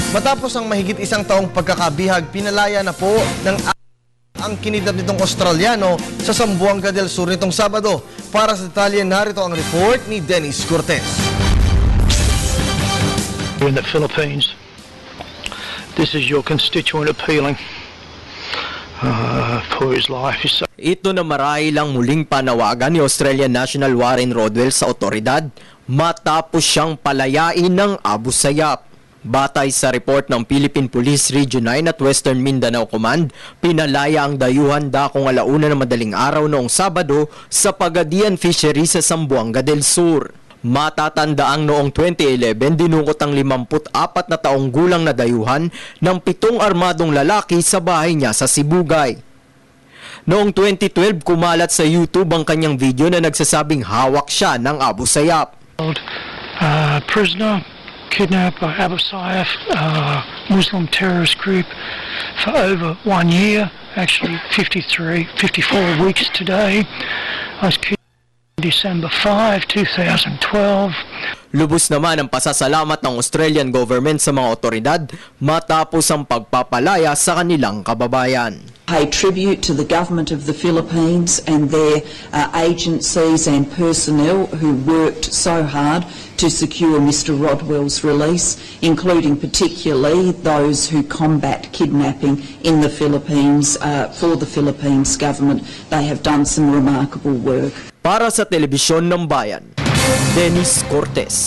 Matapos ang mahigit isang taong pagkakabihag, pinalaya na po ng ang kinidnap nitong Australiano sa Zamboanga del Sur nitong Sabado. Para sa detalye, narito ang report ni Dennis Cortez. In the Philippines, this is your constituent appealing for his life. Ito na marahil ang muling panawagan ni Australian National Warren Rodwell sa otoridad matapos siyang palayain ng Abu Sayyaf. Batay sa report ng Philippine Police Region 9 at Western Mindanao Command, pinalaya ang dayuhan dakong 1:00 ng madaling araw noong Sabado sa Pagadian Fishery sa Zamboanga del Sur. Matatandaang noong 2011, dinukot ang 54 na taong gulang na dayuhan ng 7 armadong lalaki sa bahay niya sa Sibugay. Noong 2012, kumalat sa YouTube ang kanyang video na nagsasabing hawak siya ng Abu Sayyaf. Prisoner kidnapped by Abu Sayyaf, Muslim terrorist group, for over 1 year, actually 54 weeks today. I was kidnapped December 5, 2012. Lubos naman ang pasasalamat ng Australian government sa mga otoridad matapos ang pagpapalaya sa kanilang kababayan. Pay tribute to the government of the Philippines and their agencies and personnel who worked so hard to secure Mr. Rodwell's release, including particularly those who combat kidnapping in the Philippines for the Philippines government. They have done some remarkable work. Para sa Telebisyon ng Bayan, Dennis Cortez.